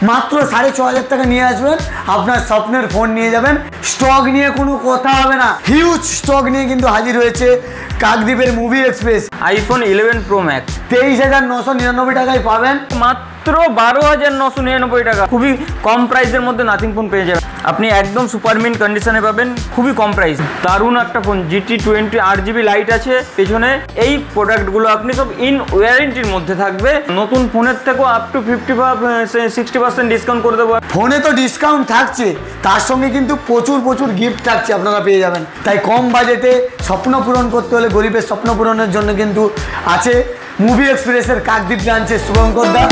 মাত্র 6,500 টাকা নিয়ে আসবেন, আপনার স্বপ্নের ফোন নিয়ে যাবেন। স্টক নিয়ে কোনো কথা হবে না, হিউজ স্টক নিয়ে কিন্তু হাজির হয়েছে কাকদ্বীপের movie express. iPhone 11 Pro Max 23,999 টাকায় পাবেন, মাত্র 12,999 টাকা। খুবই কম প্রাইসের মধ্যে নাথিং ফোন পেয়ে যাবেন আপনি, একদম সুপার মিন্ট কন্ডিশনে পাবেন, খুবই কম প্রাইস। দারুণ একটা ফোন, GT20 8GB লাইট আছে পেছনে। এই প্রোডাক্টগুলো আপনি সব ইন ওয়ারেন্টির মধ্যে থাকবে। নতুন ফোনের থেকেও আপ টু 50-60% ডিসকাউন্ট করে দেবো। ফোনে তো ডিসকাউন্ট থাকছে, তার সঙ্গে কিন্তু প্রচুর গিফট থাকছে, আপনারা পেয়ে যাবেন। তাই কম বাজেটে স্বপ্ন পূরণ করতে হলে, গরিবের স্বপ্ন পূরণের জন্য কিন্তু আছে মুভি এক্সপ্রেসের কাকদ্বীপ ব্রাঞ্চে শুভঙ্কর দা।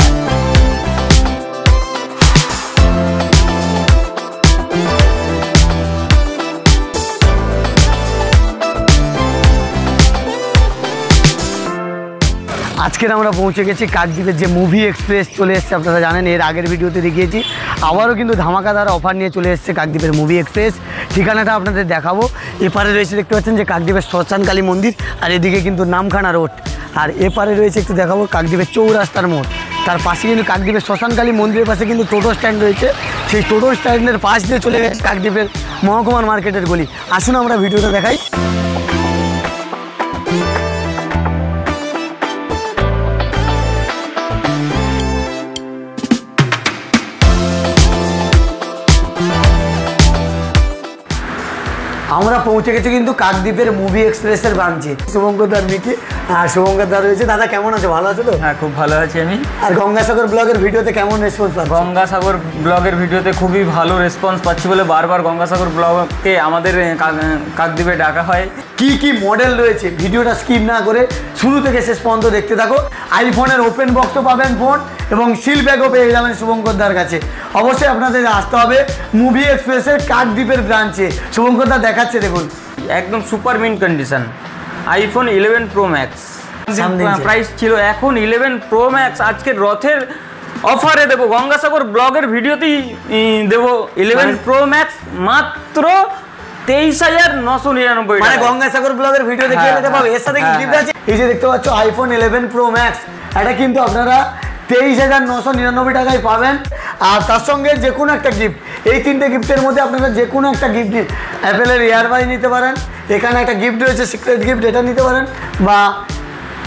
আজকের আমরা পৌঁছে গেছি কাকদ্বীপের যে মুভি এক্সপ্রেস চলে এসছে, আপনারা জানেন এর আগের ভিডিওতে দেখিয়েছি। আবারও কিন্তু ধামাকাদার অফার নিয়ে চলে এসছে কাকদ্বীপের মুভি এক্সপ্রেস। ঠিকানাটা আপনাদের দেখাবো। এপারে রয়েছে দেখতে পাচ্ছেন যে কাকদ্বীপের শ্মশানকালী মন্দির, আর এদিকে কিন্তু নামখানা রোড, আর এপারে রয়েছে একটু দেখাবো কাকদ্বীপের চৌরাস্তার মোড়। তার পাশে কিন্তু কাকদ্বীপের শ্মশানকালী মন্দিরের পাশে কিন্তু টোটো স্ট্যান্ড রয়েছে। সেই টোটো স্ট্যান্ডের পাশ দিয়ে চলে গেছে কাকদ্বীপের মহকুমার মার্কেটের গলি। আসুন আমরা ভিডিওটা দেখাই। আমরা পৌঁছে গেছি কিন্তু কাকদ্বীপের মুভি এক্সপ্রেসের ব্রাঞ্চে। শুভঙ্কর দার মিকি, আর শুভঙ্কর দা রয়েছে। দাদা কেমন আছে, ভালো আছে তো? হ্যাঁ, খুব ভালো আছি আমি। আর গঙ্গাসাগর ব্লগের ভিডিওতে কেমন রেসপন্স পাচ্ছেন? গঙ্গাসাগর ব্লগের ভিডিওতে খুবই ভালো রেসপন্স পাচ্ছি বলে বারবার গঙ্গাসাগর ব্লগকে আমাদের কাকদ্বীপে ডাকা হয়। কি মডেল রয়েছে ভিডিওটা স্কিপ না করে শুরু থেকে শেষ পর্যন্ত দেখতে থাকো। আইফোনের ওপেন বক্সও পাবেন ফোন, এবং সিল ব্যাগও পেয়ে যাবেন শুভঙ্কর দার কাছে। অবশ্যই আপনাদের আসতে হবে মুভি এক্সপ্রেসের কাকদ্বীপের ব্রাঞ্চে। শুভঙ্কর দা দেখাচ্ছে, দেখুন একদম super mint condition iPhone 11 Pro Max। Price ছিল, এখন 11 Pro Max আজকের রথের অফারে দেবো। গঙ্গাসাগর ব্লগের ভিডিওতেই দেবো 11 Pro Max মাত্র 23,999 টাকা। মানে গঙ্গাসাগর ব্লগের ভিডিও দেখে নিতে পারবে। এর সাথে কি গিফট আছে? এই যে দেখতে পাচ্ছ iPhone 11 Pro Max, এটা কিন্তু আপনারা 23,999 টাকায় পাবেন। আর তার সঙ্গে যে কোনো একটা গিফট, এই তিনটে গিফটের মধ্যে আপনারা যে কোনো একটা গিফট দিন। অ্যাপেলের ইয়ারবাই নিতে পারেন, এখানে একটা গিফট রয়েছে সিক্রেট গিফট, এটা নিতে পারেন, বা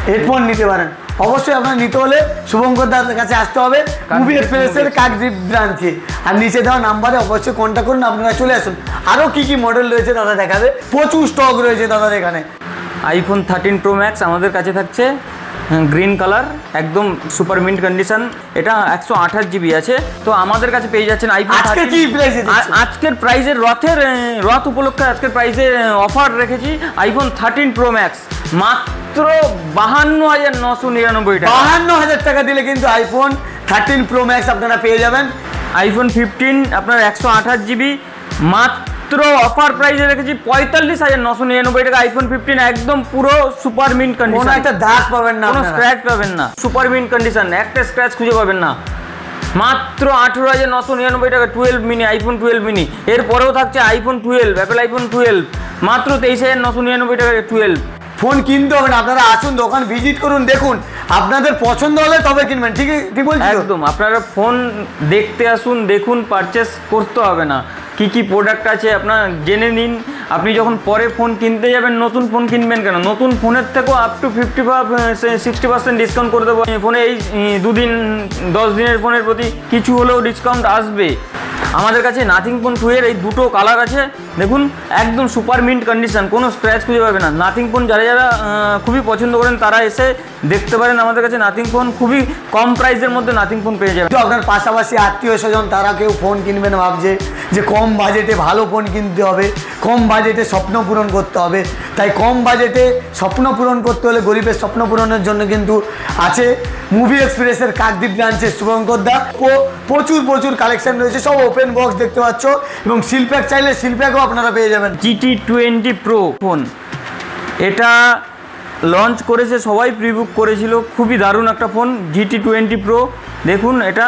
হেডফোন নিতে পারেন। অবশ্যই আপনার নিতে হলে শুভঙ্কর দার কাছে আসতে হবে মুভি এক্সপ্রেসের কাকদ্বীপ ব্রাঞ্চে। আর নিচে দেওয়া নাম্বারে অবশ্যই কন্ট্যাক্ট করুন, আপনারা চলে আসুন। আরও কি মডেল রয়েছে দাদা দেখাবে, প্রচুর স্টক রয়েছে দাদার এখানে। iPhone 13 Pro Max আমাদের কাছে থাকছে গ্রিন কালার, একদম সুপার মিন্ট কন্ডিশন। এটা 128GB আছে। তো আমাদের কাছে পেয়ে যাচ্ছেন iPhone 13। আজকের প্রাইজের রথ উপলক্ষে আজকের প্রাইজে অফার রেখেছি iPhone 13 Pro Max মাত্র 52,999 টাকা। 52,000 টাকা দিলে কিন্তু iPhone 13 Pro Max আপনারা পেয়ে যাবেন। iPhone 15 আপনার 128GB মাত্র অফার প্রাইসে রেখেছি 45,999 টাকা। iPhone 15 একদম পুরো সুপার মিন্ট কন্ডিশন, কোনো একটা দাগ পাবেন না, কোনো স্ক্র্যাচ পাবেন না, সুপার মিন্ট কন্ডিশন, একটা স্ক্র্যাচ খুঁজে পাবেন না। মাত্র 18,999 টাকা 12 মিনি, iPhone 12 মিনি। এরপরেও থাকছে iPhone 12, অ্যাপেল iPhone 12 মাত্র 23,999 টাকা 12। ফোন কিনতে হবে না, আপনারা আসুন, দোকান ভিজিট করুন, দেখুন, আপনাদের পছন্দ হলে তবে কিনবেন। ঠিক বলছি একদম। আপনারা ফোন দেখতে আসুন, দেখুন, পারচেস করতে হবে না। কি প্রোডাক্ট আছে আপনার জেনে নিন। আপনি যখন পরে ফোন কিনতে যাবেন, নতুন ফোন কিনবেন কেন, নতুন ফোনের থেকেও আপ টু 50-60% ডিসকাউন্ট করে দেবো। ফোনে এই 2 দিন 10 দিনের ফোনের প্রতি কিছু হলেও ডিসকাউন্ট আসবে। আমাদের কাছে নাথিং ফোন 2 এর এই দুটো কালার আছে, দেখুন একদম সুপার মিন্ট কন্ডিশন, কোনো স্ক্র্যাচ খুঁজে পাবে না। নাথিং ফোন যারা খুবই পছন্দ করেন তারা এসে দেখতে পারেন আমাদের কাছে নাথিং ফোন। খুবই কম প্রাইসের মধ্যে নাথিং ফোন পেয়ে যাবেন। তো আপনার পাশাপাশি আত্মীয় স্বজন তারা কেউ ফোন কিনবেন ভাবছে যে কম বাজেটে ভালো ফোন কিনতে হবে, কম বাজেটে স্বপ্ন পূরণ করতে হবে। তাই কম বাজেটে স্বপ্ন পূরণ করতে হলে, গরিবের স্বপ্ন পূরণের জন্য কিন্তু আছে মুভি এক্সপ্রেসের কাকদ্বীপ ব্রাঞ্চে শুভঙ্কর দা। প্রচুর কালেকশন রয়েছে, সব ওপেন বক্স দেখতে পাচ্ছ, এবং সিলপ্যাক চাইলে সিলপ্যাকও আপনারা পেয়ে যাবেন। GT20 Pro ফোন, এটা লঞ্চ করেছে, সবাই প্রিবুক করেছিল। খুবই দারুণ একটা ফোন GT20 Pro। দেখুন এটা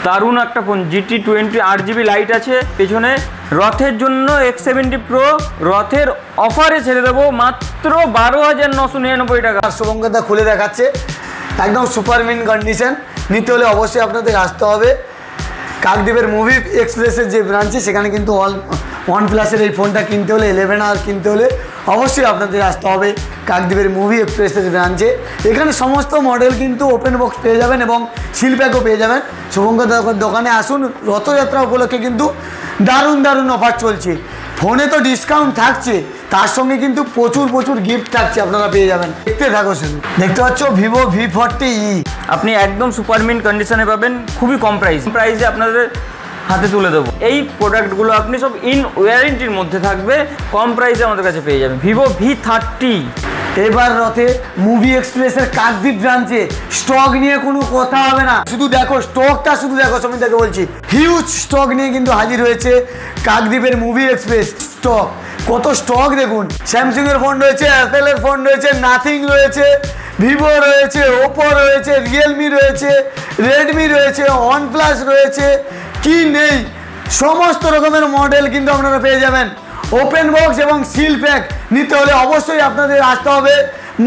দারুণ একটা ফোন, GT20 8GB লাইট আছে পেছনে। রথের জন্য X70 Pro রথের অফারে ছেড়ে দেবো মাত্র 12,999 টাকা। শুভঙ্কর দা খুলে দেখাচ্ছে, একদম সুপার মিন্ট কন্ডিশন। নিতে হলে অবশ্যই আপনাদের আসতে হবে কাকদ্বীপের মুভি এক্সপ্রেসের যে ব্রাঞ্চে, সেখানে কিন্তু OnePlus-এর এই ফোনটা কিনতে হলে 11R কিনতে হলে অবশ্যই আপনাদের আসতে হবে কাকদ্বীপের মুভি এক্সপ্রেসের ব্রাঞ্চে। এখানে সমস্ত মডেল কিন্তু ওপেন বক্স পেয়ে যাবেন এবং সিল প্যাকও পেয়ে যাবেন। শুভঙ্কর দোকানে আসুন, রথযাত্রা উপলক্ষে কিন্তু দারুণ দারুণ অফার চলছে। ফোনে তো ডিসকাউন্ট থাকছে, তার সঙ্গে কিন্তু প্রচুর গিফট থাকছে, আপনারা পেয়ে যাবেন। দেখতে থাকো শুধু। দেখতে পাচ্ছ ভিভো V40e, আপনি একদম সুপার মিন্ট কন্ডিশনে পাবেন, খুবই কম প্রাইসে আপনাদের হাতে তুলে দেবো। এই প্রোডাক্টগুলো আপনি সব ইন ওয়ারেন্টির মধ্যে থাকবে, কম প্রাইসে আমাদের কাছে পেয়ে যাবেন। ভিভো V30 এবার রথে মুভি এক্সপ্রেসের কাকদ্বীপ ব্রাঞ্চে স্টক নিয়ে কোনো কথা হবে না, শুধু দেখো স্টকটা, শুধু দেখো। সমিতাকে বলছি, হিউজ স্টক নিয়ে কিন্তু হাজির হয়েছে কাকদ্বীপের মুভি এক্সপ্রেস। স্টক, কত স্টক দেখুন। স্যামসাং এর ফোন রয়েছে, অ্যাপেল এর ফোন রয়েছে, নাথিং রয়েছে, ভিভো রয়েছে, ওপো রয়েছে, রিয়েলমি রয়েছে, রেডমি রয়েছে, OnePlus রয়েছে, কি নেই সমস্ত রকমের মডেল কিন্তু আপনারা পেয়ে যাবেন। ওপেন বক্স এবং সিল প্যাক নিতে হলে অবশ্যই আপনাদের আসতে হবে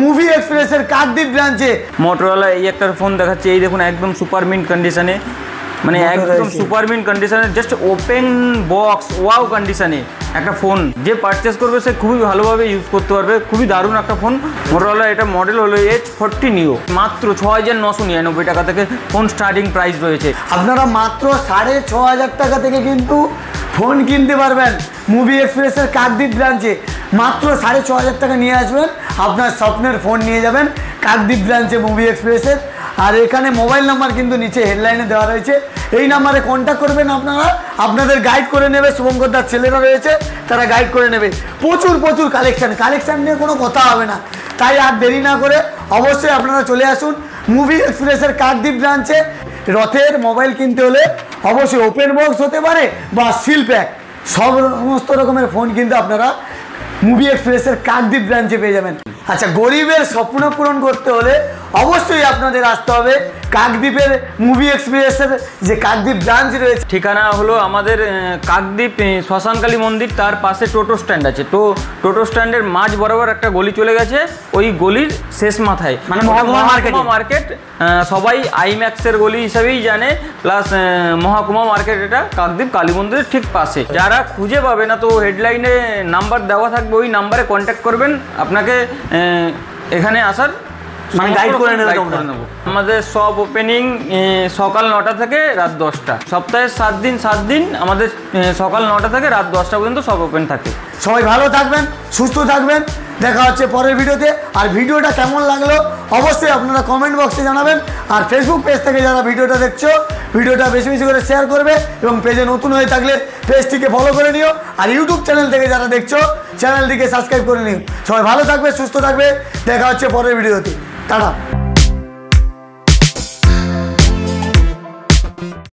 মুভি এক্সপ্রেসের কাকদ্বীপ ব্রাঞ্চে। মোটরোলা এই একটা ফোন দেখাচ্ছে, এই দেখুন একদম সুপার মিন্ট কন্ডিশনে, মানে একদম সুপার মিন্ট কন্ডিশনে, জাস্ট ওপেন বক্স ওয়াও কন্ডিশনে একটা ফোন। যে পারচেস করবে সে খুবই ভালোভাবে ইউজ করতে পারবে, খুবই দারুণ একটা ফোন মোটরোলা। এটা মডেল হলো H40 নিও, মাত্র 6,999 টাকা থেকে ফোন স্টার্টিং প্রাইস রয়েছে। আপনারা মাত্র 6,500 টাকা থেকে কিন্তু ফোন কিনতে পারবেন মুভি এক্সপ্রেসের কাকদ্বীপ ব্রাঞ্চে। মাত্র 6,500 টাকা নিয়ে আসবেন, আপনার স্বপ্নের ফোন নিয়ে যাবেন কাকদ্বীপ ব্রাঞ্চে মুভি এক্সপ্রেসের। আর এখানে মোবাইল নাম্বার কিন্তু নিচে হেডলাইনে দেওয়া রয়েছে, এই নাম্বারে কন্ট্যাক্ট করবেন আপনারা, আপনাদের গাইড করে নেবে। শুভঙ্করদার ছেলেরা রয়েছে, তারা গাইড করে নেবে। প্রচুর কালেকশান নিয়ে কোনো কথা হবে না। তাই আর দেরি না করে অবশ্যই আপনারা চলে আসুন মুভি এক্সপ্রেসের কাকদ্বীপ ব্রাঞ্চে। রথের মোবাইল কিনতে হলে অবশ্যই ওপেন বক্স হতে পারে বা সিল প্যাক, সমস্ত রকমের ফোন কিন্তু আপনারা মুভি এক্সপ্রেসের কাকদ্বীপ ব্রাঞ্চে পেয়ে যাবেন। আচ্ছা, গরিবের স্বপ্ন পূরণ করতে হলে অবশ্যই আপনাদের আসতে হবে কাকদ্বীপের মুভি এক্সপ্রেসের যে কাকদ্বীপ ব্রাঞ্চ রয়েছে। ঠিকানা হলো আমাদের কাকদ্বীপ শ্মশানকালী মন্দির, তার পাশে টোটো স্ট্যান্ড আছে। তো টোটো স্ট্যান্ডের মাঝ বরাবর একটা গলি চলে গেছে, ওই গলির শেষ মাথায় মানে মহকুমা মার্কেট। সবাই আইম্যাক্সের গলি হিসাবেই জানে, প্লাস মহকুমা মার্কেট, এটা কাকদ্বীপ কালী মন্দিরের ঠিক পাশে। যারা খুঁজে পাবে না, তো হেডলাইনে নাম্বার দেওয়া থাকবে, ওই নাম্বারে কন্ট্যাক্ট করবেন, আপনাকে এখানে আসার মানে গাইড করে নেব। আমাদের সব ওপেনিং সকাল 9টা থেকে রাত 10টা, সপ্তাহে 7 দিন আমাদের সকাল 9টা থেকে রাত 10টা পর্যন্ত সব ওপেন থাকে। সবাই ভালো থাকবেন, সুস্থ থাকবেন, দেখা হচ্ছে পরের ভিডিওতে। আর ভিডিওটা কেমন লাগলো অবশ্যই আপনারা কমেন্ট বক্সে জানাবেন। আর ফেসবুক পেজ থেকে যারা ভিডিওটা দেখছো, ভিডিওটা বেশি করে শেয়ার করবে এবং পেজে নতুন হয়ে থাকলে পেজটিকে ফলো করে নিও। আর ইউটিউব চ্যানেল থেকে যারা দেখছো, চ্যানেলটিকে সাবস্ক্রাইব করে নিও। সবাই ভালো থাকবে, সুস্থ থাকবে, দেখা হচ্ছে পরের ভিডিওতে। টাটা।